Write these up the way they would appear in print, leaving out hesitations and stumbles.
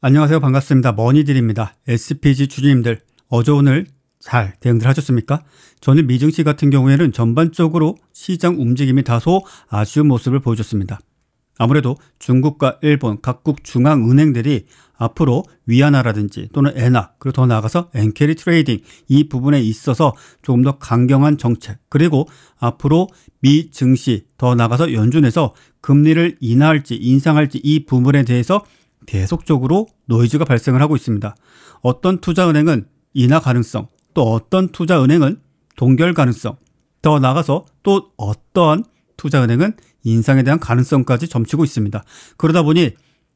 안녕하세요. 반갑습니다. 머니들입니다. SPG 주주님들, 어제 오늘 잘 대응들 하셨습니까? 저는 미증시 같은 경우에는 전반적으로 시장 움직임이 다소 아쉬운 모습을 보여줬습니다. 아무래도 중국과 일본 각국 중앙은행들이 앞으로 위안화라든지 또는 엔화, 그리고 더 나아가서 엔캐리 트레이딩 이 부분에 있어서 조금 더 강경한 정책, 그리고 앞으로 미 증시 더 나아가서 연준에서 금리를 인하할지 인상할지 이 부분에 대해서 계속적으로 노이즈가 발생을 하고 있습니다. 어떤 투자은행은 인하 가능성, 또 어떤 투자은행은 동결 가능성, 더 나아가서 또 어떠한 투자은행은 인상에 대한 가능성까지 점치고 있습니다. 그러다 보니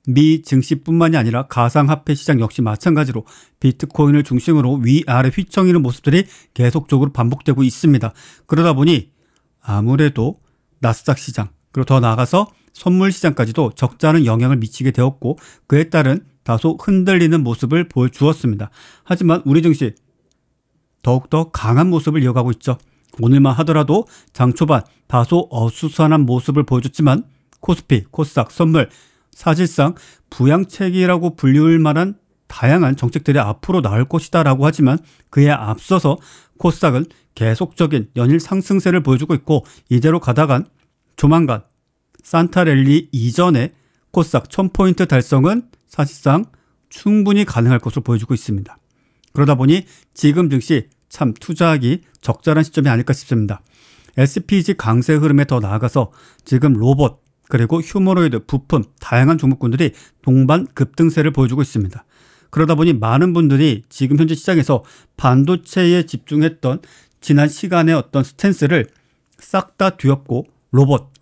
미 증시뿐만이 아니라 가상화폐 시장 역시 마찬가지로 비트코인을 중심으로 위아래 휘청이는 모습들이 계속적으로 반복되고 있습니다. 그러다 보니 아무래도 나스닥 시장, 그리고 더 나아가서 선물 시장까지도 적잖은 영향을 미치게 되었고, 그에 따른 다소 흔들리는 모습을 보여주었습니다. 하지만 우리 증시 더욱더 강한 모습을 이어가고 있죠. 오늘만 하더라도 장 초반 다소 어수선한 모습을 보여줬지만 코스피, 코스닥, 선물 사실상 부양책이라고 불릴 만한 다양한 정책들이 앞으로 나올 것이다 라고 하지만, 그에 앞서서 코스닥은 계속적인 연일 상승세를 보여주고 있고, 이대로 가다간 조만간 산타랠리 이전에 코스닥 1000포인트 달성은 사실상 충분히 가능할 것으로 보여주고 있습니다. 그러다 보니 지금 증시 참 투자하기 적절한 시점이 아닐까 싶습니다. SPG 강세 흐름에 더 나아가서 지금 로봇, 그리고 휴머노이드, 부품, 다양한 종목군들이 동반 급등세를 보여주고 있습니다. 그러다 보니 많은 분들이 지금 현재 시장에서 반도체에 집중했던 지난 시간의 어떤 스탠스를 싹 다 뒤엎고 로봇,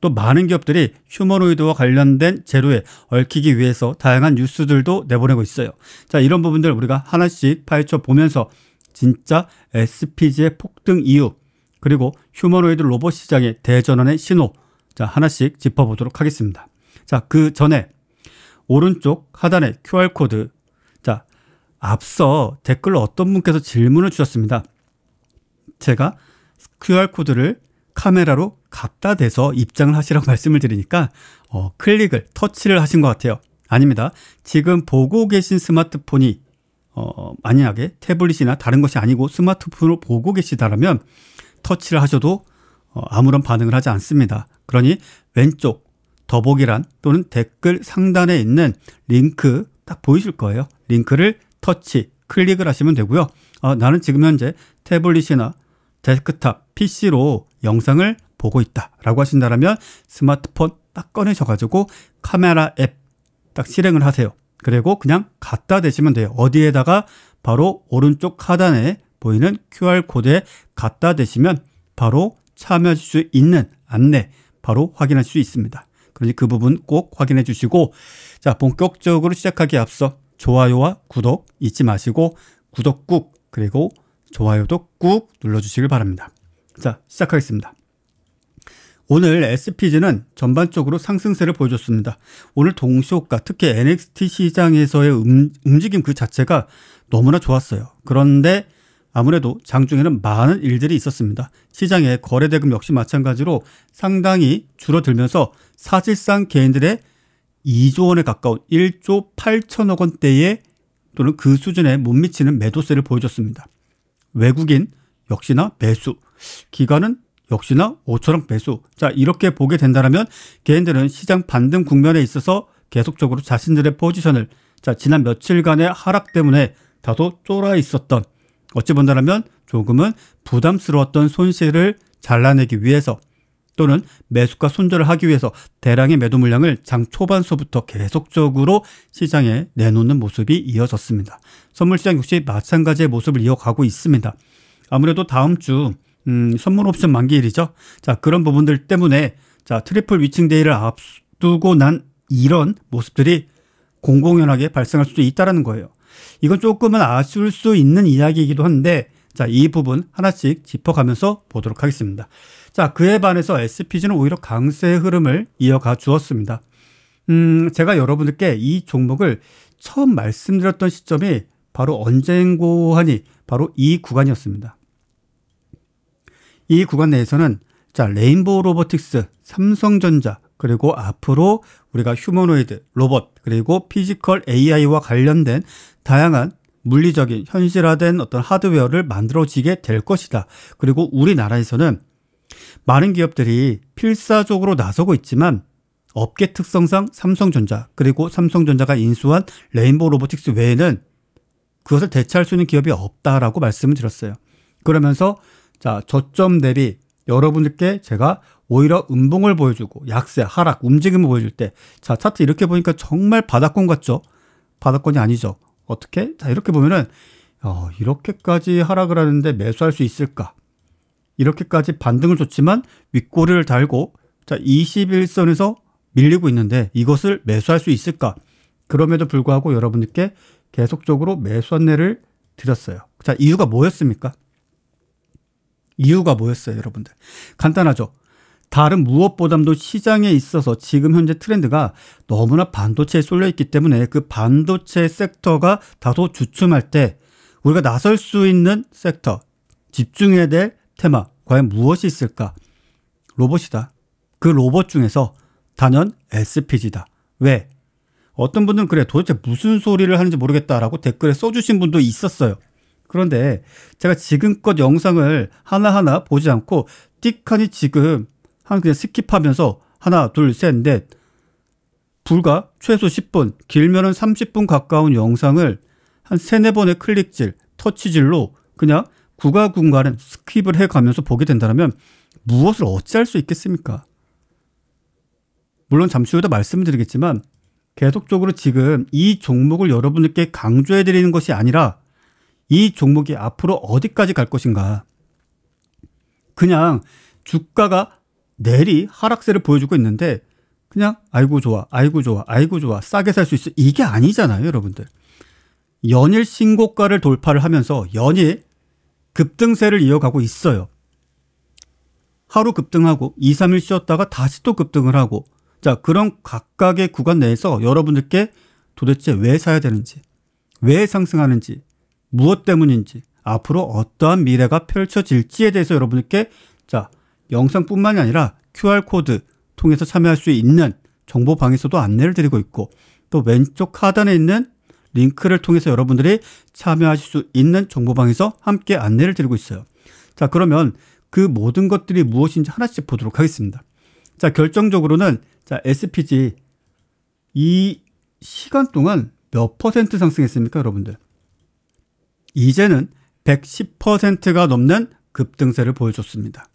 또 많은 기업들이 휴머노이드와 관련된 재료에 얽히기 위해서 다양한 뉴스들도 내보내고 있어요. 자, 이런 부분들 우리가 하나씩 파헤쳐 보면서 진짜 SPG의 폭등 이유, 그리고 휴머노이드 로봇 시장의 대전환의 신호, 자, 하나씩 짚어보도록 하겠습니다. 자, 그 전에 오른쪽 하단에 QR코드, 자, 앞서 댓글로 어떤 분께서 질문을 주셨습니다. 제가 QR코드를 카메라로 갖다 대서 입장을 하시라고 말씀을 드리니까 클릭을, 터치를 하신 것 같아요. 아닙니다. 지금 보고 계신 스마트폰이 만약에 태블릿이나 다른 것이 아니고 스마트폰으로 보고 계시다라면 터치를 하셔도 아무런 반응을 하지 않습니다. 그러니 왼쪽 더보기란 또는 댓글 상단에 있는 링크 딱 보이실 거예요. 링크를 터치, 클릭을 하시면 되고요. 나는 지금 현재 태블릿이나 데스크탑, PC로 영상을 보고 있다 라고 하신다면 스마트폰 딱 꺼내셔가지고 카메라 앱 딱 실행을 하세요. 그리고 그냥 갖다 대시면 돼요. 어디에다가? 바로 오른쪽 하단에 보이는 QR코드에 갖다 대시면 바로 참여하실 수 있는 안내 바로 확인할 수 있습니다. 그러니 그 부분 꼭 확인해 주시고, 자, 본격적으로 시작하기에 앞서 좋아요와 구독 잊지 마시고 구독 꾹, 그리고 좋아요도 꾹 눌러주시길 바랍니다. 자, 시작하겠습니다. 오늘 SPG는 전반적으로 상승세를 보여줬습니다. 오늘 동시호가, 특히 NXT 시장에서의 움직임 그 자체가 너무나 좋았어요. 그런데 아무래도 장중에는 많은 일들이 있었습니다. 시장의 거래대금 역시 마찬가지로 상당히 줄어들면서 사실상 개인들의 2조 원에 가까운 1조 8천억 원대의 또는 그 수준에 못 미치는 매도세를 보여줬습니다. 외국인 역시나 매수, 기관은 역시나 5천억 매수. 자, 이렇게 보게 된다면 개인들은 시장 반등 국면에 있어서 계속적으로 자신들의 포지션을, 자, 지난 며칠간의 하락 때문에 다소 쫄아 있었던, 어찌 본다면 조금은 부담스러웠던 손실을 잘라내기 위해서 또는 매수가 손절을 하기 위해서 대량의 매도 물량을 장 초반서부터 계속적으로 시장에 내놓는 모습이 이어졌습니다. 선물시장 역시 마찬가지의 모습을 이어가고 있습니다. 아무래도 다음 주 선물 옵션 만기일이죠. 자, 그런 부분들 때문에, 자, 트리플 위칭데이를 앞두고 난 이런 모습들이 공공연하게 발생할 수도 있다는 거예요. 이건 조금은 아쉬울 수 있는 이야기이기도 한데, 자, 이 부분 하나씩 짚어가면서 보도록 하겠습니다. 자, 그에 반해서 SPG는 오히려 강세의 흐름을 이어가 주었습니다. 제가 여러분들께 이 종목을 처음 말씀드렸던 시점이 바로 언젠고 하니 바로 이 구간이었습니다. 이 구간 내에서는 자, 레인보우 로보틱스, 삼성전자, 그리고 앞으로 우리가 휴머노이드, 로봇, 그리고 피지컬 AI와 관련된 다양한 물리적인 현실화된 어떤 하드웨어를 만들어지게 될 것이다. 그리고 우리나라에서는 많은 기업들이 필사적으로 나서고 있지만 업계 특성상 삼성전자, 그리고 삼성전자가 인수한 레인보우 로보틱스 외에는 그것을 대체할 수 있는 기업이 없다라고 말씀을 드렸어요. 그러면서 자, 저점 대비 여러분들께 제가 오히려 음봉을 보여주고 약세, 하락, 움직임을 보여줄 때, 자, 차트 이렇게 보니까 정말 바닥권 같죠? 바닥권이 아니죠. 어떻게? 자, 이렇게 보면은 이렇게까지 하락을 하는데 매수할 수 있을까? 이렇게까지 반등을 줬지만 윗꼬리를 달고 자, 21선에서 밀리고 있는데 이것을 매수할 수 있을까? 그럼에도 불구하고 여러분들께 계속적으로 매수 안내를 드렸어요. 자, 이유가 뭐였습니까? 이유가 뭐였어요, 여러분들? 간단하죠. 다른 무엇보다도 시장에 있어서 지금 현재 트렌드가 너무나 반도체에 쏠려 있기 때문에 그 반도체 섹터가 다소 주춤할 때 우리가 나설 수 있는 섹터, 집중해야 될 테마, 과연 무엇이 있을까? 로봇이다. 그 로봇 중에서 단연 SPG다. 왜? 어떤 분들은 그래, 도대체 무슨 소리를 하는지 모르겠다라고 댓글에 써주신 분도 있었어요. 그런데 제가 지금껏 영상을 하나하나 보지 않고 띡하니 지금 그냥 스킵하면서 하나, 둘, 셋, 넷 불과 최소 10분, 길면은 30분 가까운 영상을 한 3-4번의 클릭질, 터치질로 그냥 구가군가는 스킵을 해가면서 보게 된다면 무엇을 어찌할 수 있겠습니까? 물론 잠시 후에도 말씀을 드리겠지만 계속적으로 지금 이 종목을 여러분들께 강조해 드리는 것이 아니라 이 종목이 앞으로 어디까지 갈 것인가. 그냥 주가가 내리 하락세를 보여주고 있는데 그냥 아이고 좋아, 아이고 좋아, 아이고 좋아, 싸게 살 수 있어. 이게 아니잖아요, 여러분들. 연일 신고가를 돌파를 하면서 연일 급등세를 이어가고 있어요. 하루 급등하고 2-3일 쉬었다가 다시 또 급등을 하고, 자, 그런 각각의 구간 내에서 여러분들께 도대체 왜 사야 되는지, 왜 상승하는지, 무엇 때문인지, 앞으로 어떠한 미래가 펼쳐질지에 대해서 여러분들께 자, 영상뿐만이 아니라 QR코드 통해서 참여할 수 있는 정보방에서도 안내를 드리고 있고, 또 왼쪽 하단에 있는 링크를 통해서 여러분들이 참여하실 수 있는 정보방에서 함께 안내를 드리고 있어요. 자, 그러면 그 모든 것들이 무엇인지 하나씩 보도록 하겠습니다. 자, 결정적으로는 자, SPG 이 시간 동안 몇 퍼센트 상승했습니까, 여러분들? 이제는 110%가 넘는 급등세를 보여줬습니다.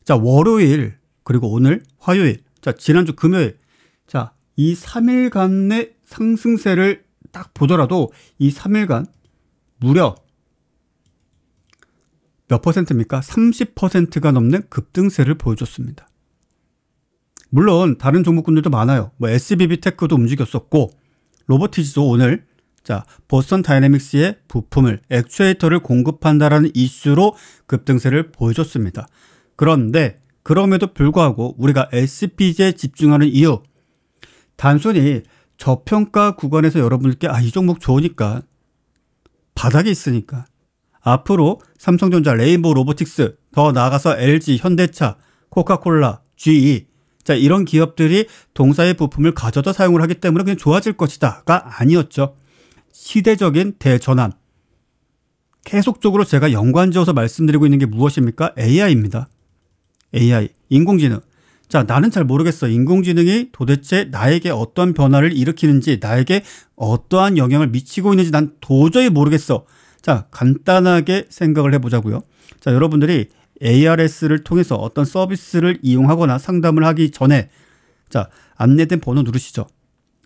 자, 월요일, 그리고 오늘 화요일, 자, 지난주 금요일, 자, 이 3일간의 상승세를 딱 보더라도 이 3일간 무려 몇 퍼센트입니까? 30%가 넘는 급등세를 보여줬습니다. 물론 다른 종목군들도 많아요. 뭐 SBB테크도 움직였었고, 로보티지도 오늘 자, 보스턴 다이내믹스의 부품을, 액추에이터를 공급한다라는 이슈로 급등세를 보여줬습니다. 그런데 그럼에도 불구하고 우리가 SPG에 집중하는 이유, 단순히 저평가 구간에서 여러분들께 이 종목 좋으니까, 바닥에 있으니까, 앞으로 삼성전자, 레인보우 로보틱스, 더 나아가서 LG, 현대차, 코카콜라, GE, 자, 이런 기업들이 동사의 부품을 가져다 사용을 하기 때문에 그냥 좋아질 것이다가 아니었죠. 시대적인 대전환. 계속적으로 제가 연관지어서 말씀드리고 있는 게 무엇입니까? AI입니다. AI, 인공지능. 자, 나는 잘 모르겠어. 인공지능이 도대체 나에게 어떤 변화를 일으키는지, 나에게 어떠한 영향을 미치고 있는지 난 도저히 모르겠어. 자, 간단하게 생각을 해보자고요. 자, 여러분들이 ARS를 통해서 어떤 서비스를 이용하거나 상담을 하기 전에 자, 안내된 번호 누르시죠.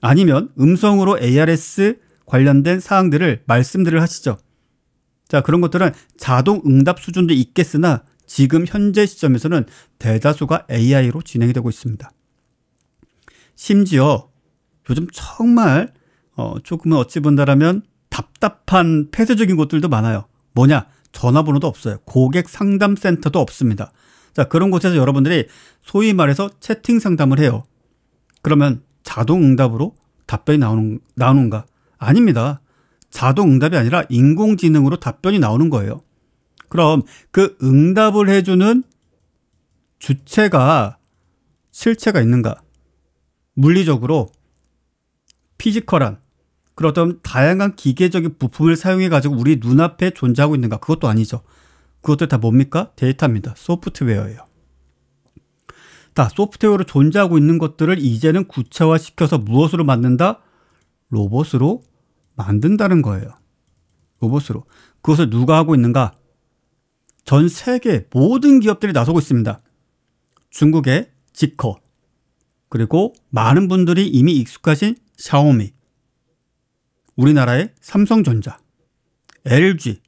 아니면 음성으로 ARS 관련된 사항들을 말씀들을 하시죠. 자, 그런 것들은 자동 응답 수준도 있겠으나 지금 현재 시점에서는 대다수가 AI로 진행이 되고 있습니다. 심지어 요즘 정말 조금은 어찌 본다라면 답답한 폐쇄적인 곳들도 많아요. 뭐냐? 전화번호도 없어요. 고객 상담센터도 없습니다. 자, 그런 곳에서 여러분들이 소위 말해서 채팅 상담을 해요. 그러면 자동 응답으로 답변이 나오는가? 아닙니다. 자동 응답이 아니라 인공지능으로 답변이 나오는 거예요. 그럼 그 응답을 해주는 주체가 실체가 있는가? 물리적으로 피지컬한 그런 어떤 다양한 기계적인 부품을 사용해 가지고 우리 눈앞에 존재하고 있는가? 그것도 아니죠. 그것도 다 뭡니까? 데이터입니다. 소프트웨어예요. 다 소프트웨어로 존재하고 있는 것들을 이제는 구체화시켜서 무엇으로 만든다? 로봇으로 만든다는 거예요. 로봇으로. 그것을 누가 하고 있는가? 전 세계 모든 기업들이 나서고 있습니다. 중국의 지커, 그리고 많은 분들이 이미 익숙하신 샤오미, 우리나라의 삼성전자, LG,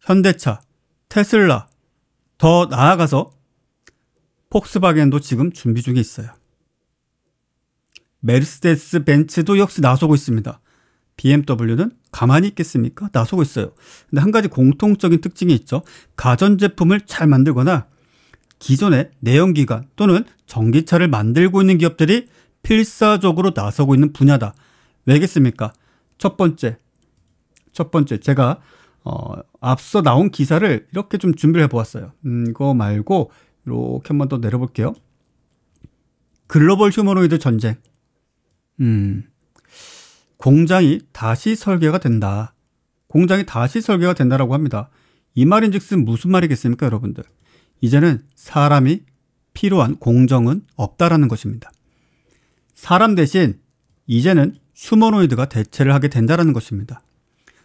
현대차, 테슬라, 더 나아가서 폭스바겐도 지금 준비 중에 있어요. 메르세데스 벤츠도 역시 나서고 있습니다. BMW는 가만히 있겠습니까? 나서고 있어요. 근데 한 가지 공통적인 특징이 있죠. 가전제품을 잘 만들거나 기존의 내연기관 또는 전기차를 만들고 있는 기업들이 필사적으로 나서고 있는 분야다. 왜겠습니까? 첫 번째 제가 앞서 나온 기사를 이렇게 좀 준비를 해보았어요. 이거 말고 이렇게 한번 더 내려볼게요. 글로벌 휴머노이드 전쟁. 공장이 다시 설계가 된다. 공장이 다시 설계가 된다라고 합니다. 이 말인즉슨 무슨 말이겠습니까, 여러분들? 이제는 사람이 필요한 공정은 없다라는 것입니다. 사람 대신 이제는 휴머노이드가 대체를 하게 된다는 것입니다.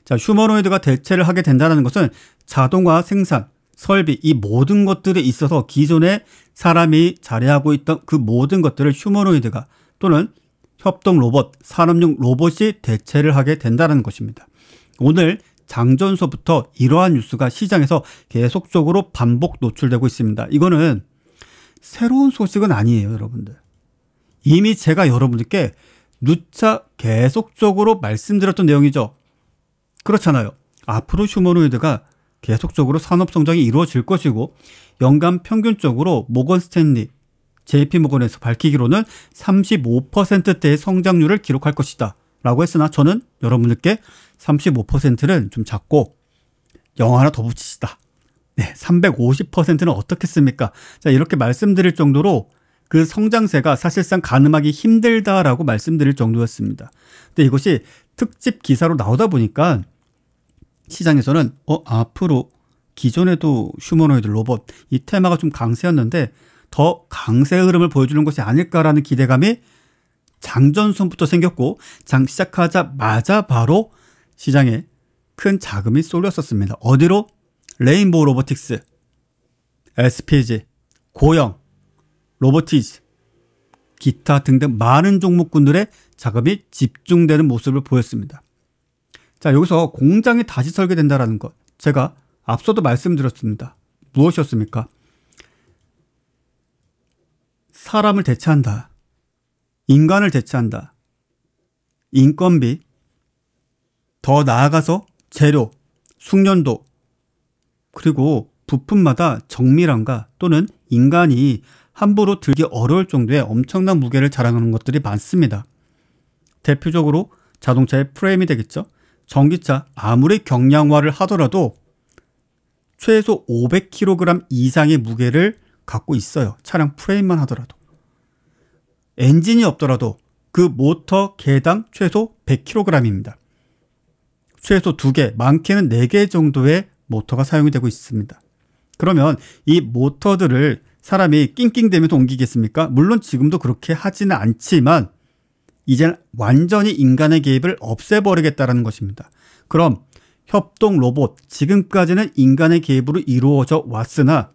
자, 휴머노이드가 대체를 하게 된다는 것은 자동화 생산, 설비, 이 모든 것들에 있어서 기존에 사람이 자리하고 있던 그 모든 것들을 휴머노이드가 또는 협동 로봇, 산업용 로봇이 대체를 하게 된다는 것입니다. 오늘 장전서부터 이러한 뉴스가 시장에서 계속적으로 반복 노출되고 있습니다. 이거는 새로운 소식은 아니에요, 여러분들. 이미 제가 여러분들께 누차 계속적으로 말씀드렸던 내용이죠. 그렇잖아요. 앞으로 휴머노이드가 계속적으로 산업 성장이 이루어질 것이고 연간 평균적으로 모건 스탠리, JP모건에서 밝히기로는 35%대의 성장률을 기록할 것이다 라고 했으나 저는 여러분들께 35%는 좀 작고 영 하나 더 붙이시다. 네, 350%는 어떻겠습니까? 자, 이렇게 말씀드릴 정도로 그 성장세가 사실상 가늠하기 힘들다라고 말씀드릴 정도였습니다. 근데 이것이 특집 기사로 나오다 보니까 시장에서는 앞으로 기존에도 휴머노이드 로봇 이 테마가 좀 강세였는데 더 강세 흐름을 보여주는 것이 아닐까라는 기대감이 장전선부터 생겼고 장 시작하자마자 바로 시장에 큰 자금이 쏠렸었습니다. 어디로? 레인보우 로보틱스, SPG, 고영, 로보티즈, 기타 등등 많은 종목군들의 자금이 집중되는 모습을 보였습니다. 자, 여기서 공장이 다시 설계된다는 것, 제가 앞서도 말씀드렸습니다. 무엇이었습니까? 사람을 대체한다. 인간을 대체한다. 인건비, 더 나아가서 재료, 숙련도, 그리고 부품마다 정밀함과 또는 인간이 함부로 들기 어려울 정도의 엄청난 무게를 자랑하는 것들이 많습니다. 대표적으로 자동차의 프레임이 되겠죠. 전기차 아무리 경량화를 하더라도 최소 500kg 이상의 무게를 갖고 있어요. 차량 프레임만 하더라도. 엔진이 없더라도 그 모터 개당 최소 100kg입니다. 최소 2개, 많게는 4개 정도의 모터가 사용이 되고 있습니다. 그러면 이 모터들을 사람이 낑낑대면서 옮기겠습니까? 물론 지금도 그렇게 하지는 않지만 이제는 완전히 인간의 개입을 없애버리겠다는 것입니다. 그럼 협동 로봇, 지금까지는 인간의 개입으로 이루어져 왔으나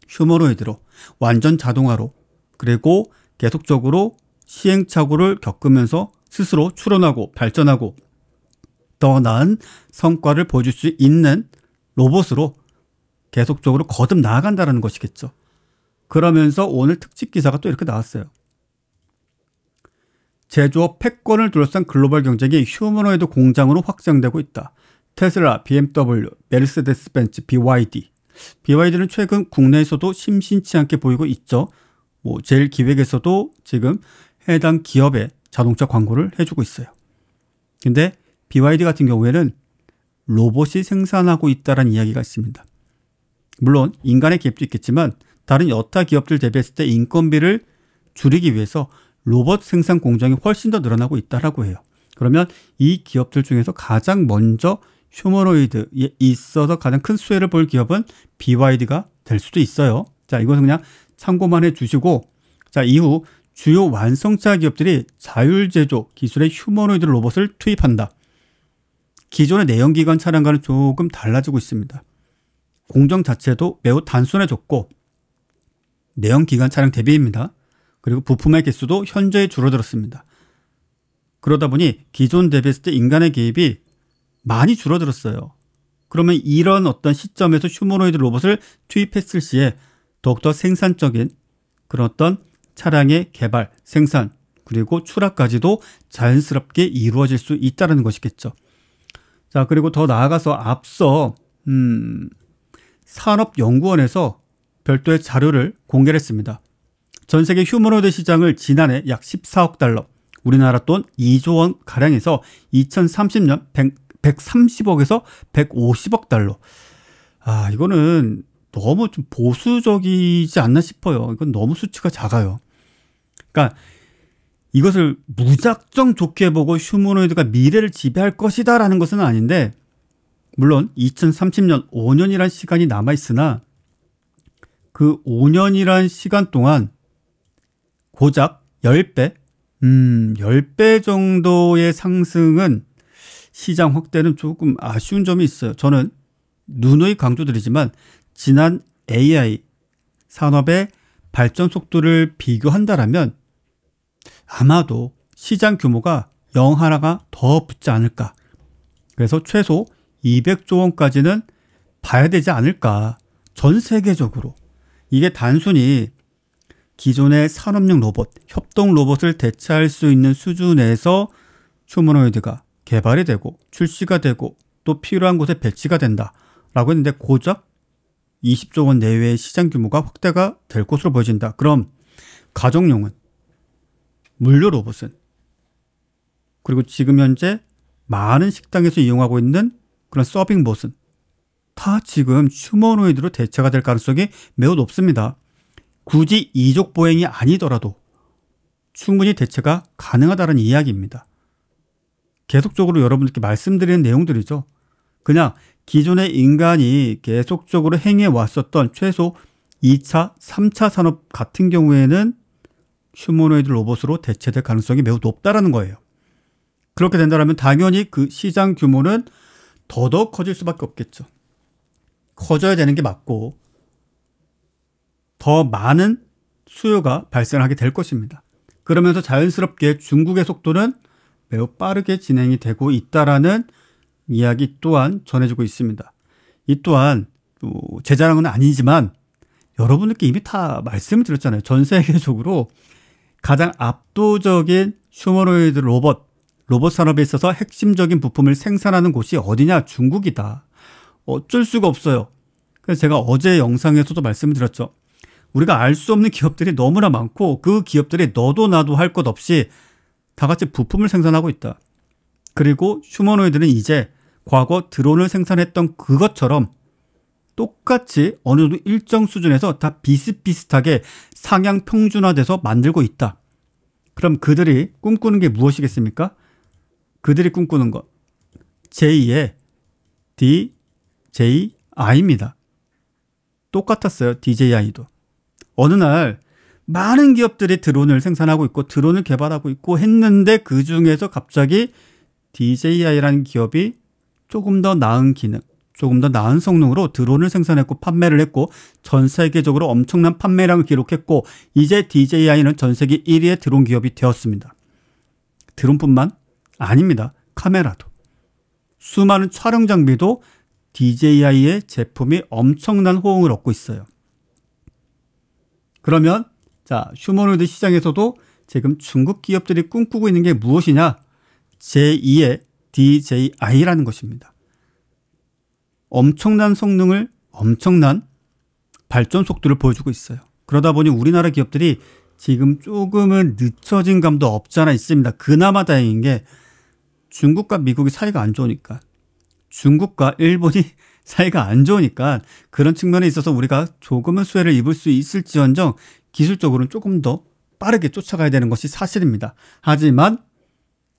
휴머노이드로 완전 자동화로 그리고 계속적으로 시행착오를 겪으면서 스스로 출현하고 발전하고 더 나은 성과를 보여줄 수 있는 로봇으로 계속적으로 거듭 나아간다는 것이겠죠. 그러면서 오늘 특집 기사가 또 이렇게 나왔어요. 제조업 패권을 둘러싼 글로벌 경쟁이 휴머노이드 공장으로 확장되고 있다. 테슬라, BMW, 메르세데스 벤츠, BYD. BYD는 최근 국내에서도 심심치 않게 보이고 있죠. 제일기획에서도 지금 해당 기업의 자동차 광고를 해주고 있어요. 근데 BYD 같은 경우에는 로봇이 생산하고 있다는 이야기가 있습니다. 물론 인간의 개입도 있겠지만 다른 여타 기업들 대비했을 때 인건비를 줄이기 위해서 로봇 생산 공장이 훨씬 더 늘어나고 있다라고 해요. 그러면 이 기업들 중에서 가장 먼저 휴머노이드에 있어서 가장 큰 수혜를 볼 기업은 BYD가 될 수도 있어요. 자, 이것은 그냥 참고만 해주시고, 자, 이후 주요 완성차 기업들이 자율제조 기술의 휴머노이드 로봇을 투입한다. 기존의 내연기관 차량과는 조금 달라지고 있습니다. 공정 자체도 매우 단순해졌고 내연기관 차량 대비입니다. 그리고 부품의 개수도 현저히 줄어들었습니다. 그러다 보니 기존 대비했을 때 인간의 개입이 많이 줄어들었어요. 그러면 이런 어떤 시점에서 휴머노이드 로봇을 투입했을 시에 더욱더 생산적인 그런 어떤 차량의 개발, 생산, 그리고 출하까지도 자연스럽게 이루어질 수 있다는 것이겠죠. 자, 그리고 더 나아가서 앞서 산업연구원에서 별도의 자료를 공개를 했습니다. 전 세계 휴머노이드 시장을 지난해 약 14억 달러, 우리나라 돈 2조 원 가량에서 2030년 130억에서 150억 달러. 아, 이거는 너무 좀 보수적이지 않나 싶어요. 이건 너무 수치가 작아요. 그러니까 이것을 무작정 좋게 보고 휴머노이드가 미래를 지배할 것이다라는 것은 아닌데, 물론 2030년 5년이란 시간이 남아있으나 그 5년이란 시간 동안 고작 10배, 10배 정도의 상승은 시장 확대는 조금 아쉬운 점이 있어요. 저는 누누이 강조드리지만 지난 AI 산업의 발전 속도를 비교한다라면 아마도 시장 규모가 0하나가 더 붙지 않을까. 그래서 최소 200조 원까지는 봐야 되지 않을까. 전 세계적으로. 이게 단순히 기존의 산업용 로봇, 협동 로봇을 대체할 수 있는 수준에서 휴머노이드가 개발이 되고 출시가 되고 또 필요한 곳에 배치가 된다라고 했는데 고작 20조 원 내외의 시장 규모가 확대가 될 것으로 보여진다. 그럼 가정용은, 물류 로봇은, 그리고 지금 현재 많은 식당에서 이용하고 있는 그런 서빙 봇은 다 지금 휴머노이드로 대체가 될 가능성이 매우 높습니다. 굳이 이족 보행이 아니더라도 충분히 대체가 가능하다는 이야기입니다. 계속적으로 여러분들께 말씀드리는 내용들이죠. 그냥 기존의 인간이 계속적으로 행해 왔었던 최소 2차, 3차 산업 같은 경우에는 휴머노이드 로봇으로 대체될 가능성이 매우 높다라는 거예요. 그렇게 된다면 당연히 그 시장 규모는 더더욱 커질 수밖에 없겠죠. 커져야 되는 게 맞고 더 많은 수요가 발생하게 될 것입니다. 그러면서 자연스럽게 중국의 속도는 매우 빠르게 진행이 되고 있다라는 이야기 또한 전해지고 있습니다. 이 또한 제 자랑은 아니지만 여러분들께 이미 다 말씀을 드렸잖아요. 전 세계적으로 가장 압도적인 휴머노이드 로봇 산업에 있어서 핵심적인 부품을 생산하는 곳이 어디냐? 중국이다. 어쩔 수가 없어요. 그래서 제가 어제 영상에서도 말씀을 드렸죠. 우리가 알 수 없는 기업들이 너무나 많고 그 기업들이 너도 나도 할 것 없이 다 같이 부품을 생산하고 있다. 그리고 휴머노이드는 이제 과거 드론을 생산했던 그것처럼 똑같이 어느 정도 일정 수준에서 다 비슷비슷하게 상향 평준화돼서 만들고 있다. 그럼 그들이 꿈꾸는 게 무엇이겠습니까? 그들이 꿈꾸는 것. 제2의 DJI입니다. 똑같았어요. DJI도. 어느 날 많은 기업들이 드론을 생산하고 있고 드론을 개발하고 있고 했는데 그 중에서 갑자기 DJI라는 기업이 조금 더 나은 기능, 조금 더 나은 성능으로 드론을 생산했고 판매를 했고 전 세계적으로 엄청난 판매량을 기록했고 이제 DJI는 전 세계 1위의 드론 기업이 되었습니다. 드론뿐만 아닙니다. 카메라도. 수많은 촬영 장비도 DJI의 제품이 엄청난 호응을 얻고 있어요. 그러면 자, 휴머노이드 시장에서도 지금 중국 기업들이 꿈꾸고 있는 게 무엇이냐? 제2의 DJI라는 것입니다. 엄청난 성능을, 엄청난 발전 속도를 보여주고 있어요. 그러다 보니 우리나라 기업들이 지금 조금은 늦춰진 감도 없지 않아 있습니다. 그나마 다행인 게 중국과 미국이 사이가 안 좋으니까, 중국과 일본이 사이가 안 좋으니까 그런 측면에 있어서 우리가 조금은 수혜를 입을 수 있을지언정 기술적으로는 조금 더 빠르게 쫓아가야 되는 것이 사실입니다. 하지만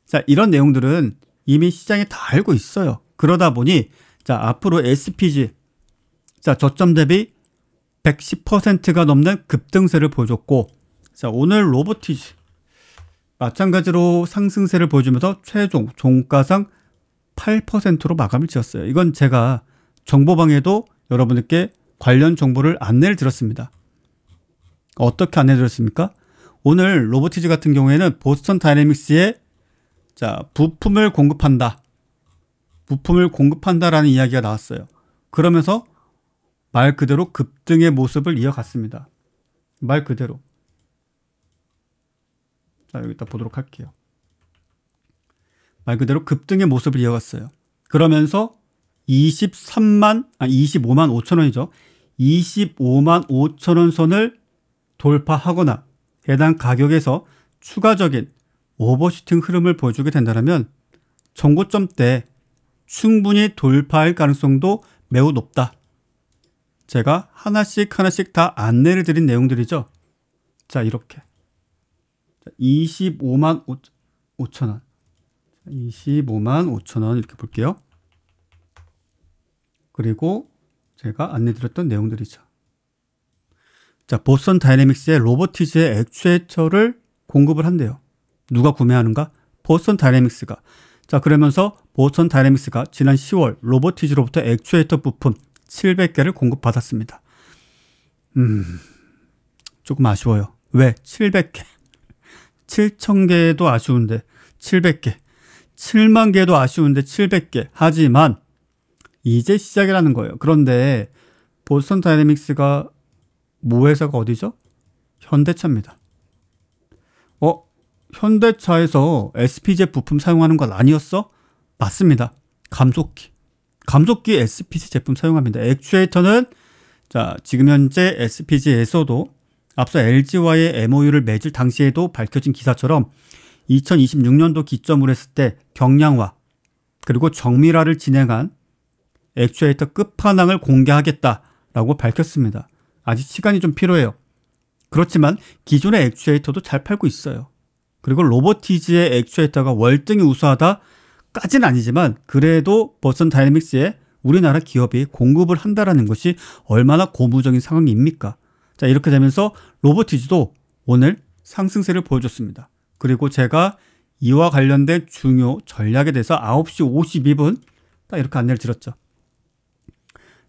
자, 이런 내용들은 이미 시장에 다 알고 있어요. 그러다 보니 자, 앞으로 SPG 자, 저점 대비 110%가 넘는 급등세를 보여줬고, 자, 오늘 로보티지 마찬가지로 상승세를 보여주면서 최종 종가상 8%로 마감을 지었어요. 이건 제가 정보방에도 여러분들께 관련 정보를 안내를 드렸습니다. 어떻게 안내 드렸습니까? 오늘 로보티지 같은 경우에는 보스턴 다이내믹스에 자, 부품을 공급한다라는 이야기가 나왔어요. 그러면서 말 그대로 급등의 모습을 이어갔습니다. 말 그대로. 자, 여기다 보도록 할게요. 말 그대로 급등의 모습을 이어갔어요. 그러면서 25만 5천 원이죠. 25만 5천 원 선을 돌파하거나 해당 가격에서 추가적인 오버슈팅 흐름을 보여주게 된다면 정고점 때 충분히 돌파할 가능성도 매우 높다. 제가 하나씩 다 안내를 드린 내용들이죠. 자, 이렇게 25만 5천 원 25만 5천 원 이렇게 볼게요. 그리고 제가 안내 드렸던 내용들이죠. 자, 보스턴 다이내믹스의 로보티지의 액추에이터를 공급을 한대요. 누가 구매하는가? 보스턴 다이내믹스가. 자, 그러면서 보스턴 다이내믹스가 지난 10월 로보티지로부터 액추에이터 부품 700개를 공급받았습니다. 조금 아쉬워요. 왜? 700개. 7,000개도 아쉬운데 700개. 7만 개도 아쉬운데 700개. 하지만 이제 시작이라는 거예요. 그런데 보스턴 다이내믹스가 모 회사가 어디죠? 현대차입니다. 현대차에서 SPG 부품 사용하는 건 아니었어? 맞습니다. 감속기 SPG 제품 사용합니다. 액추에이터는 자, 지금 현재 SPG에서도 앞서 LG와의 MOU를 맺을 당시에도 밝혀진 기사처럼 2026년도 기점으로 했을 때 경량화 그리고 정밀화를 진행한 액추에이터 끝판왕을 공개하겠다라고 밝혔습니다. 아직 시간이 좀 필요해요. 그렇지만 기존의 액추에이터도 잘 팔고 있어요. 그리고 로보티지의 액추에이터가 월등히 우수하다까지는 아니지만 그래도 보스턴 다이내믹스에 우리나라 기업이 공급을 한다는 것이 얼마나 고무적인 상황입니까? 자, 이렇게 되면서 로보티지도 오늘 상승세를 보여줬습니다. 그리고 제가 이와 관련된 중요 전략에 대해서 9시 52분 딱 이렇게 안내를 드렸죠.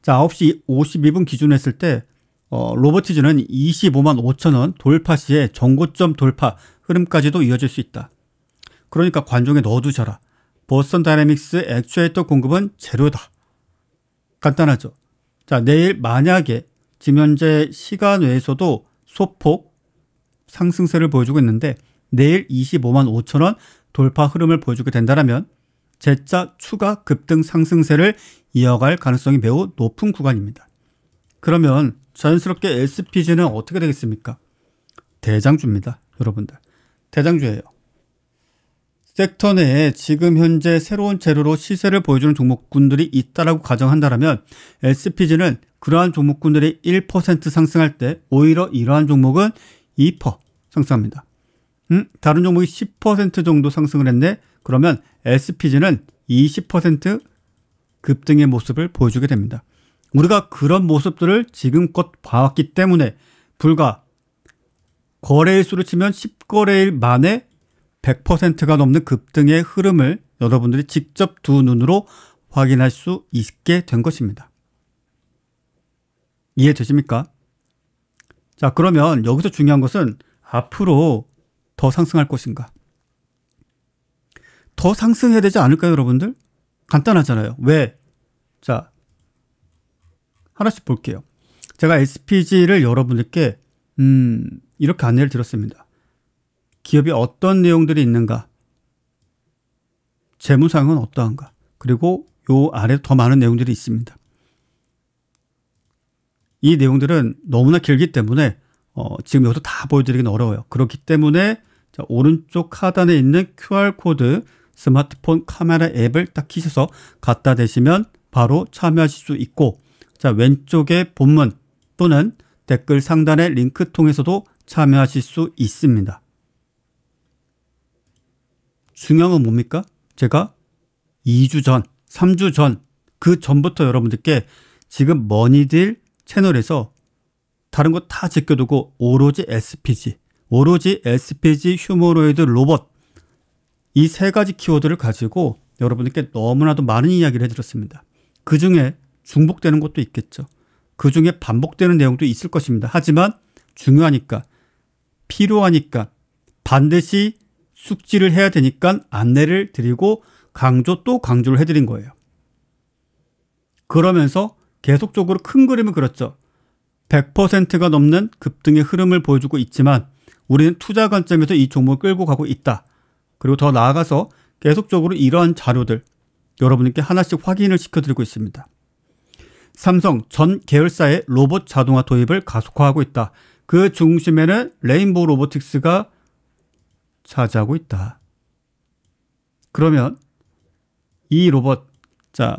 자, 9시 52분 기준으로 했을 때 로보티지는 25만 5천 원 돌파 시에 정고점 돌파 흐름까지도 이어질 수 있다. 그러니까 관종에 넣어두셔라. 보스턴 다이내믹스 액추에이터 공급은 제로다. 간단하죠. 자, 내일 만약에 지금 현재 시간 외에서도 소폭 상승세를 보여주고 있는데 내일 25만 5천 원 돌파 흐름을 보여주게 된다면 재차 추가 급등 상승세를 이어갈 가능성이 매우 높은 구간입니다. 그러면 자연스럽게 SPG는 어떻게 되겠습니까? 대장주입니다. 여러분들. 대장주예요. 섹터 내에 지금 현재 새로운 재료로 시세를 보여주는 종목군들이 있다라고 가정한다면 SPG는 그러한 종목군들이 1% 상승할 때 오히려 이러한 종목은 2% 상승합니다. 다른 종목이 10% 정도 상승을 했네. 그러면 SPG는 20% 급등의 모습을 보여주게 됩니다. 우리가 그런 모습들을 지금껏 봐왔기 때문에 불과 거래일 수로 치면 10거래일 만에 100%가 넘는 급등의 흐름을 여러분들이 직접 두 눈으로 확인할 수 있게 된 것입니다. 이해되십니까? 자, 그러면 여기서 중요한 것은 앞으로 더 상승할 것인가? 더 상승해야 되지 않을까요, 여러분들? 간단하잖아요. 왜? 자, 하나씩 볼게요. 제가 SPG를 여러분들께 이렇게 안내를 드렸습니다. 기업이 어떤 내용들이 있는가? 재무상은 어떠한가? 그리고 요 아래 더 많은 내용들이 있습니다. 이 내용들은 너무나 길기 때문에 지금 여기서 다 보여드리기는 어려워요. 그렇기 때문에 자, 오른쪽 하단에 있는 QR코드 스마트폰 카메라 앱을 딱 키셔서 갖다 대시면 바로 참여하실 수 있고 자, 왼쪽에 본문 또는 댓글 상단의 링크 통해서도 참여하실 수 있습니다. 중요한 건 뭡니까? 제가 2주 전, 3주 전, 그 전부터 여러분들께 지금 머니딜 채널에서 다른 거 다 제껴두고 오로지 SPG 휴머노이드 로봇 이 세 가지 키워드를 가지고 여러분들께 너무나도 많은 이야기를 해드렸습니다. 그 중에 중복되는 것도 있겠죠. 그 중에 반복되는 내용도 있을 것입니다. 하지만 중요하니까, 필요하니까, 반드시 숙지를 해야 되니까 안내를 드리고 또 강조를 해드린 거예요. 그러면서 계속적으로 큰 그림을 그렸죠. 100%가 넘는 급등의 흐름을 보여주고 있지만 우리는 투자 관점에서 이 종목을 끌고 가고 있다. 그리고 더 나아가서 계속적으로 이러한 자료들 여러분께 하나씩 확인을 시켜드리고 있습니다. 삼성 전 계열사의 로봇 자동화 도입을 가속화하고 있다. 그 중심에는 레인보우 로보틱스가 차지하고 있다. 그러면 이 로봇,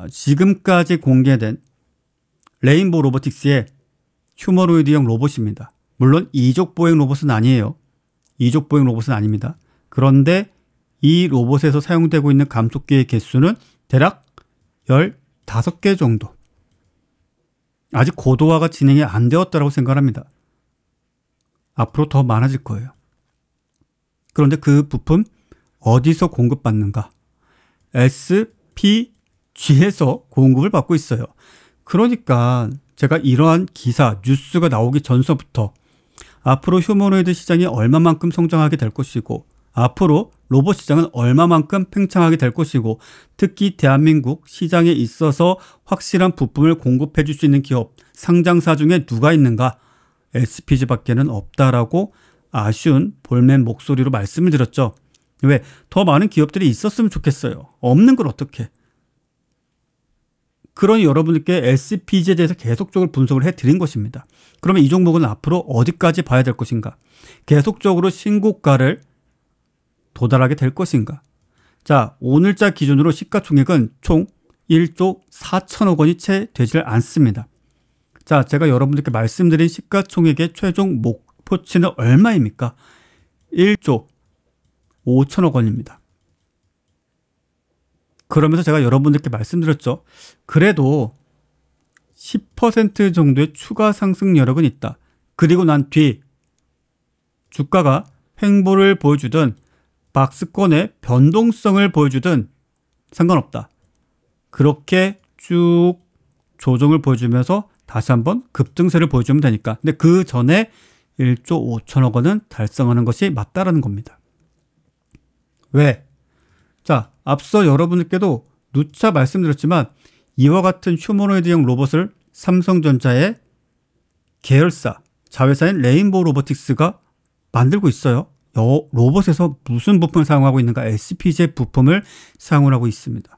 지금까지 공개된 레인보우 로보틱스의 휴머노이드형 로봇입니다. 물론 이족 보행 로봇은 아니에요. 이족 보행 로봇은 아닙니다. 그런데 이 로봇에서 사용되고 있는 감속기의 개수는 대략 15개 정도. 아직 고도화가 진행이 안 되었다고 생각합니다. 앞으로 더 많아질 거예요. 그런데 그 부품 어디서 공급받는가? SPG에서 공급을 받고 있어요. 그러니까 제가 이러한 기사, 뉴스가 나오기 전서부터 앞으로 휴머노이드 시장이 얼마만큼 성장하게 될 것이고 앞으로 로봇 시장은 얼마만큼 팽창하게 될 것이고 특히 대한민국 시장에 있어서 확실한 부품을 공급해 줄 수 있는 기업, 상장사 중에 누가 있는가? SPG밖에는 없다라고 아쉬운 볼멘 목소리로 말씀을 드렸죠. 왜? 더 많은 기업들이 있었으면 좋겠어요. 없는 걸 어떻게? 그러니 여러분들께 SPG에 대해서 계속적으로 분석을 해드린 것입니다. 그러면 이 종목은 앞으로 어디까지 봐야 될 것인가? 계속적으로 신고가를 도달하게 될 것인가? 자, 오늘자 기준으로 시가총액은 총 1조 4천억 원이 채 되질 않습니다. 자, 제가 여러분들께 말씀드린 시가총액의 최종 목표치는 얼마입니까? 1조 5천억 원입니다. 그러면서 제가 여러분들께 말씀드렸죠. 그래도 10% 정도의 추가 상승 여력은 있다. 그리고 난 뒤 주가가 횡보를 보여주든 박스권의 변동성을 보여주든 상관없다. 그렇게 쭉 조정을 보여주면서 다시 한번 급등세를 보여주면 되니까. 근데 그 전에 1조 5천억 원은 달성하는 것이 맞다라는 겁니다. 왜? 자, 앞서 여러분들께도 누차 말씀드렸지만 이와 같은 휴머노이드형 로봇을 삼성전자의 계열사, 자회사인 레인보우 로보틱스가 만들고 있어요. 로봇에서 무슨 부품을 사용하고 있는가? SPG의 부품을 사용을 하고 있습니다.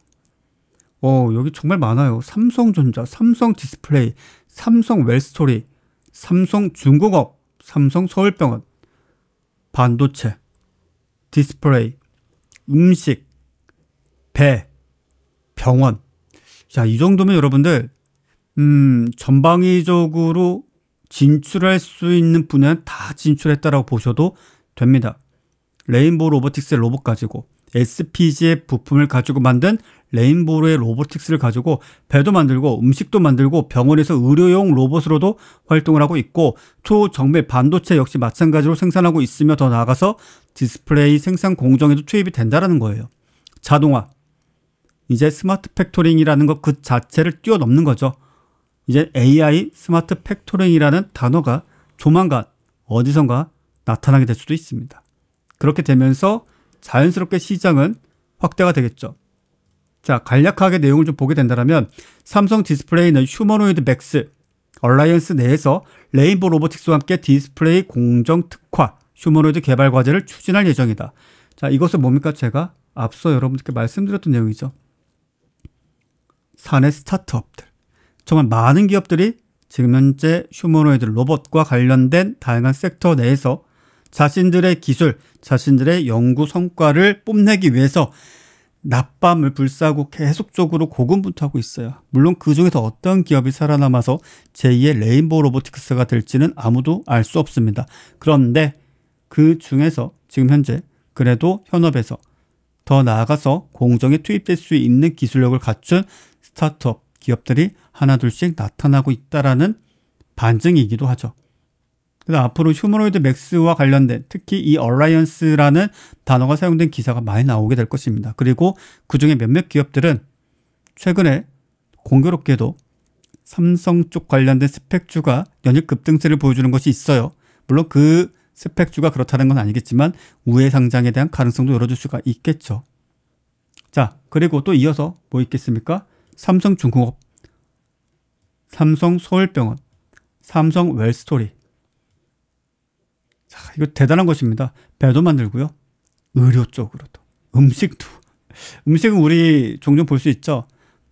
여기 정말 많아요. 삼성전자, 삼성디스플레이, 삼성웰스토리, 삼성중공업, 삼성서울병원, 반도체, 디스플레이, 음식, 배, 병원. 자, 이 정도면 여러분들 전방위적으로 진출할 수 있는 분야는 다 진출했다라고 보셔도 됩니다. 레인보우 로보틱스의 로봇 가지고 SPG의 부품을 가지고 만든 레인보우의 로보틱스를 가지고 배도 만들고 음식도 만들고 병원에서 의료용 로봇으로도 활동을 하고 있고 초정밀 반도체 역시 마찬가지로 생산하고 있으며 더 나아가서 디스플레이 생산 공정에도 투입이 된다는 거예요. 자동화. 이제 스마트 팩토링이라는 것 그 자체를 뛰어넘는 거죠. 이제 AI 스마트 팩토링이라는 단어가 조만간 어디선가 나타나게 될 수도 있습니다. 그렇게 되면서 자연스럽게 시장은 확대가 되겠죠. 자, 간략하게 내용을 좀 보게 된다면 삼성 디스플레이는 휴머노이드 맥스 얼라이언스 내에서 레인보우 로보틱스와 함께 디스플레이 공정 특화 휴머노이드 개발 과제를 추진할 예정이다. 자, 이것은 뭡니까? 제가 앞서 여러분들께 말씀드렸던 내용이죠. 사내 스타트업들, 정말 많은 기업들이 지금 현재 휴머노이드 로봇과 관련된 다양한 섹터 내에서 자신들의 기술, 자신들의 연구 성과를 뽐내기 위해서 낮밤을 불사하고 계속적으로 고군분투하고 있어요. 물론 그 중에서 어떤 기업이 살아남아서 제2의 레인보우 로보틱스가 될지는 아무도 알 수 없습니다. 그런데 그 중에서 지금 현재 그래도 현업에서 더 나아가서 공정에 투입될 수 있는 기술력을 갖춘 스타트업 기업들이 하나둘씩 나타나고 있다라는 반증이기도 하죠. 그래서 앞으로 휴머노이드 맥스와 관련된 특히 이 얼라이언스라는 단어가 사용된 기사가 많이 나오게 될 것입니다. 그리고 그중에 몇몇 기업들은 최근에 공교롭게도 삼성 쪽 관련된 스펙주가 연일 급등세를 보여주는 것이 있어요. 물론 그 스펙주가 그렇다는 건 아니겠지만 우회 상장에 대한 가능성도 열어줄 수가 있겠죠. 자, 그리고 또 이어서 뭐 있겠습니까? 삼성중공업, 삼성서울병원, 삼성 웰스토리. 자, 이거 대단한 것입니다. 배도 만들고요. 의료 쪽으로도. 음식도. 음식은 우리 종종 볼 수 있죠.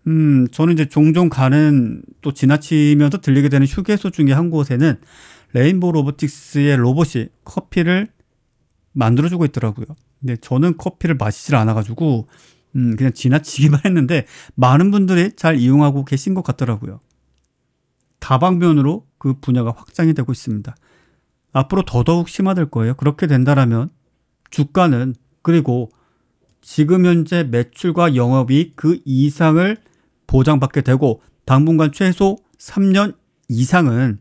저는 이제 종종 가는 또 지나치면서 들리게 되는 휴게소 중에 한 곳에는 레인보우 로보틱스의 로봇이 커피를 만들어주고 있더라고요. 근데 저는 커피를 마시질 않아가지고 그냥 지나치기만 했는데 많은 분들이 잘 이용하고 계신 것 같더라고요. 다방면으로 그 분야가 확장이 되고 있습니다. 앞으로 더더욱 심화될 거예요. 그렇게 된다라면 주가는 그리고 지금 현재 매출과 영업이익 그 이상을 보장받게 되고 당분간 최소 3년 이상은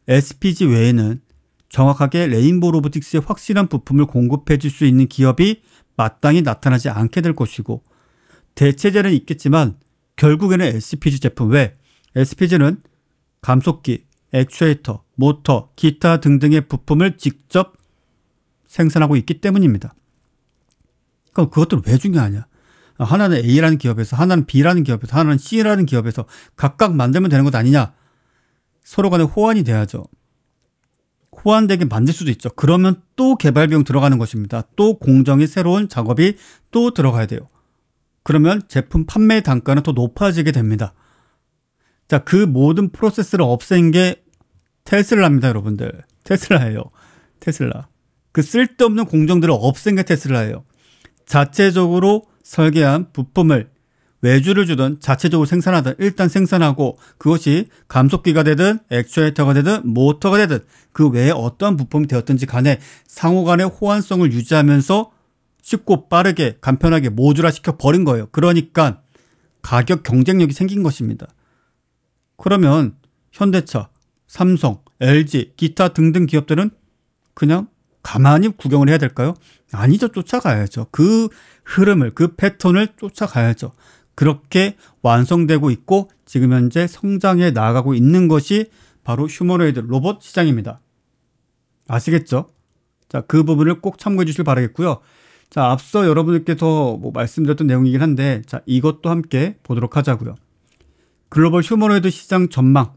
SPG 외에는 정확하게 레인보우 로보틱스의 확실한 부품을 공급해 줄 수 있는 기업이 마땅히 나타나지 않게 될 것이고 대체제는 있겠지만 결국에는 SPG 제품 외 SPG는 감속기, 액추에이터, 모터, 기타 등등의 부품을 직접 생산하고 있기 때문입니다. 그럼 그것들은 왜 중요하냐? 하나는 A라는 기업에서, 하나는 B라는 기업에서, 하나는 C라는 기업에서 각각 만들면 되는 것 아니냐? 서로 간에 호환이 돼야죠. 호환되게 만들 수도 있죠. 그러면 또 개발 비용 들어가는 것입니다. 또 공정의 새로운 작업이 또 들어가야 돼요. 그러면 제품 판매 단가는 더 높아지게 됩니다. 자, 그 모든 프로세스를 없앤 게 테슬라입니다, 여러분들. 테슬라예요. 테슬라. 그 쓸데없는 공정들을 없앤 게 테슬라예요. 자체적으로 설계한 부품을 외주를 주든 자체적으로 생산하든 일단 생산하고 그것이 감속기가 되든 액추에이터가 되든 모터가 되든 그 외에 어떠한 부품이 되었든지 간에 상호 간의 호환성을 유지하면서 쉽고 빠르게 간편하게 모듈화 시켜 버린 거예요. 그러니까 가격 경쟁력이 생긴 것입니다. 그러면 현대차, 삼성, LG, 기타 등등 기업들은 그냥 가만히 구경을 해야 될까요? 아니죠. 쫓아가야죠. 그 흐름을, 그 패턴을 쫓아가야죠. 그렇게 완성되고 있고 지금 현재 성장해 나가고 있는 것이 바로 휴머노이드 로봇 시장입니다. 아시겠죠? 자, 그 부분을 꼭 참고해 주시길 바라겠고요. 자, 앞서 여러분들께서 말씀드렸던 내용이긴 한데 자, 이것도 함께 보도록 하자고요. 글로벌 휴머노이드 시장 전망.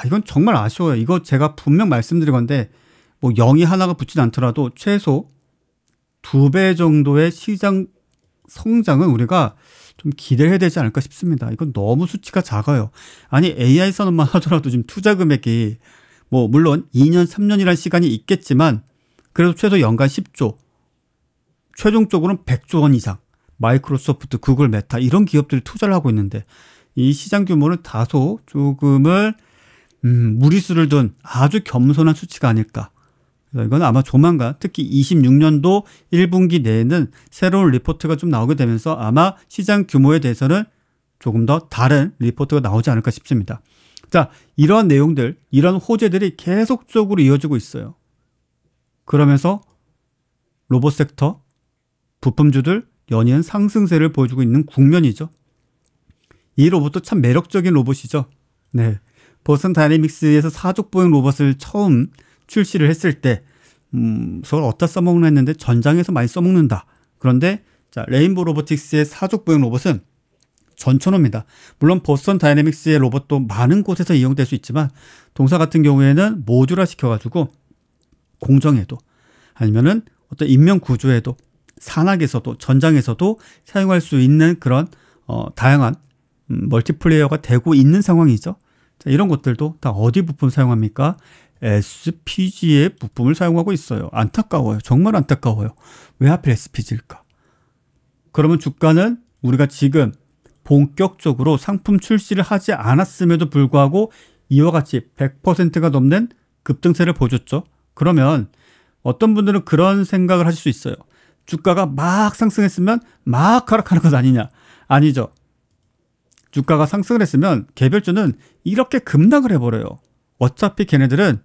이건 정말 아쉬워요. 이거 제가 분명 말씀드린 건데 0이 하나가 붙진 않더라도 최소 2배 정도의 시장 성장은 우리가 좀 기대를 해야 되지 않을까 싶습니다. 이건 너무 수치가 작아요. 아니 AI 산업만 하더라도 지금 투자 금액이 물론 2년, 3년이라는 시간이 있겠지만 그래도 최소 연간 10조, 최종적으로는 100조 원 이상 마이크로소프트, 구글, 메타 이런 기업들이 투자를 하고 있는데 이 시장 규모는 다소 조금을 무리수를 둔 아주 겸손한 수치가 아닐까. 이건 아마 조만간 특히 26년도 1분기 내에는 새로운 리포트가 좀 나오게 되면서 아마 시장 규모에 대해서는 조금 더 다른 리포트가 나오지 않을까 싶습니다. 자, 이러한 내용들, 이런 호재들이 계속적으로 이어지고 있어요. 그러면서 로봇 섹터, 부품주들 연이은 상승세를 보여주고 있는 국면이죠. 이 로봇도 참 매력적인 로봇이죠. 네, 보스턴 다이내믹스에서 사족 보행 로봇을 처음 출시를 했을 때 저걸 어디다 써먹나 했는데 전장에서 많이 써먹는다. 그런데 자, 레인보우 로보틱스의 사족 보행 로봇은 전천후입니다. 물론 보스턴 다이내믹스의 로봇도 많은 곳에서 이용될 수 있지만 동사 같은 경우에는 모듈화 시켜가지고 공정에도 아니면은 어떤 인명 구조에도 산악에서도 전장에서도 사용할 수 있는 그런 다양한 멀티플레이어가 되고 있는 상황이죠. 자, 이런 것들도 다 어디 부품 사용합니까? SPG의 부품을 사용하고 있어요. 안타까워요. 정말 안타까워요. 왜 하필 SPG일까? 그러면 주가는 우리가 지금 본격적으로 상품 출시를 하지 않았음에도 불구하고 이와 같이 100%가 넘는 급등세를 보여줬죠. 그러면 어떤 분들은 그런 생각을 하실 수 있어요. 주가가 막 상승했으면 막 하락하는 것 아니냐. 아니죠. 주가가 상승을 했으면 개별주는 이렇게 급락을 해버려요. 어차피 걔네들은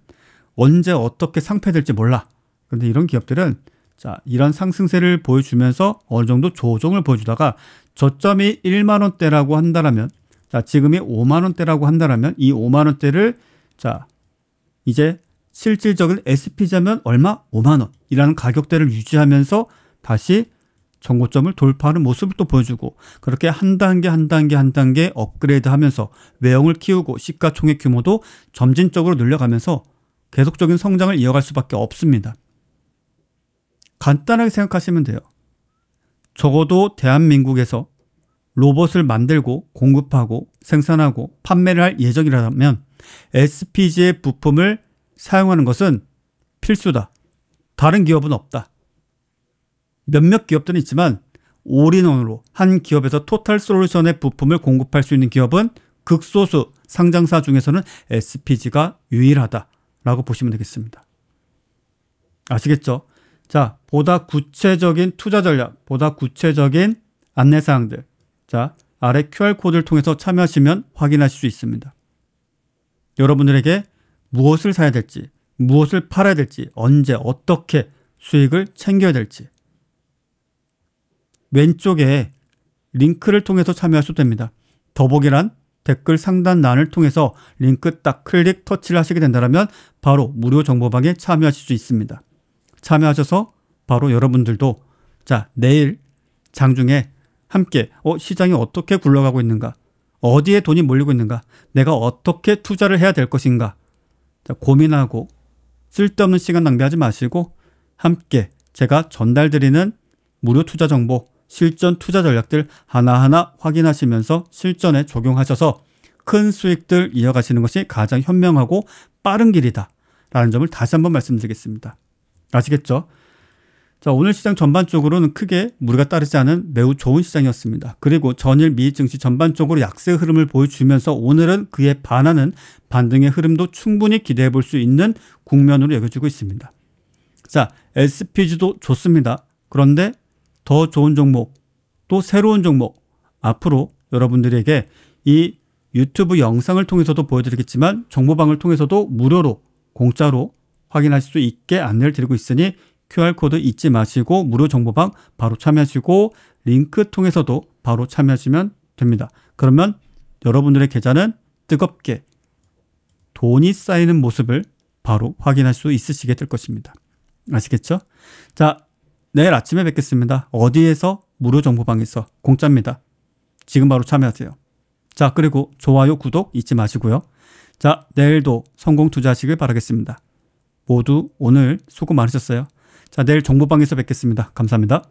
언제 어떻게 상패될지 몰라. 그런데 이런 기업들은 자, 이런 상승세를 보여주면서 어느 정도 조정을 보여주다가 저점이 1만 원대라고 한다면, 자, 지금이 5만 원대라고 한다면 이 5만 원대를 자, 이제 실질적인 SP자면 얼마? 5만 원이라는 가격대를 유지하면서 다시 정고점을 돌파하는 모습을 또 보여주고, 그렇게 한 단계 업그레이드 하면서 외형을 키우고 시가총액 규모도 점진적으로 늘려가면서 계속적인 성장을 이어갈 수밖에 없습니다. 간단하게 생각하시면 돼요. 적어도 대한민국에서 로봇을 만들고 공급하고 생산하고 판매를 할 예정이라면 SPG의 부품을 사용하는 것은 필수다. 다른 기업은 없다. 몇몇 기업들은 있지만 올인원으로 한 기업에서 토탈 솔루션의 부품을 공급할 수 있는 기업은 극소수 상장사 중에서는 SPG가 유일하다라고 보시면 되겠습니다. 아시겠죠? 자, 보다 구체적인 투자 전략, 보다 구체적인 안내사항들, 자, 아래 QR코드를 통해서 참여하시면 확인하실 수 있습니다. 여러분들에게 무엇을 사야 될지, 무엇을 팔아야 될지, 언제 어떻게 수익을 챙겨야 될지 왼쪽에 링크를 통해서 참여하셔도 됩니다. 더보기란 댓글 상단란을 통해서 링크 딱 클릭 터치를 하시게 된다면 바로 무료 정보방에 참여하실 수 있습니다. 참여하셔서 바로 여러분들도 자, 내일 장중에 함께 시장이 어떻게 굴러가고 있는가, 어디에 돈이 몰리고 있는가, 내가 어떻게 투자를 해야 될 것인가, 자, 고민하고 쓸데없는 시간 낭비하지 마시고 함께 제가 전달드리는 무료 투자 정보, 실전 투자 전략들 하나하나 확인하시면서 실전에 적용하셔서 큰 수익들 이어가시는 것이 가장 현명하고 빠른 길이다 라는 점을 다시 한번 말씀드리겠습니다. 아시겠죠? 자, 오늘 시장 전반적으로는 크게 무리가 따르지 않은 매우 좋은 시장이었습니다. 그리고 전일 미 증시 전반적으로 약세 흐름을 보여주면서 오늘은 그에 반하는 반등의 흐름도 충분히 기대해 볼 수 있는 국면으로 여겨지고 있습니다. 자, SPG도 좋습니다. 그런데 더 좋은 종목, 또 새로운 종목, 앞으로 여러분들에게 이 유튜브 영상을 통해서도 보여드리겠지만 정보방을 통해서도 무료로 공짜로 확인하실 수 있게 안내를 드리고 있으니 QR코드 잊지 마시고 무료 정보방 바로 참여하시고 링크 통해서도 바로 참여하시면 됩니다. 그러면 여러분들의 계좌는 뜨겁게 돈이 쌓이는 모습을 바로 확인할 수 있으시게 될 것입니다. 아시겠죠? 자, 내일 아침에 뵙겠습니다. 어디에서? 무료 정보방에서 공짜입니다. 지금 바로 참여하세요. 자, 그리고 좋아요, 구독 잊지 마시고요. 자, 내일도 성공 투자하시길 바라겠습니다. 모두 오늘 수고 많으셨어요. 자, 내일 정보방에서 뵙겠습니다. 감사합니다.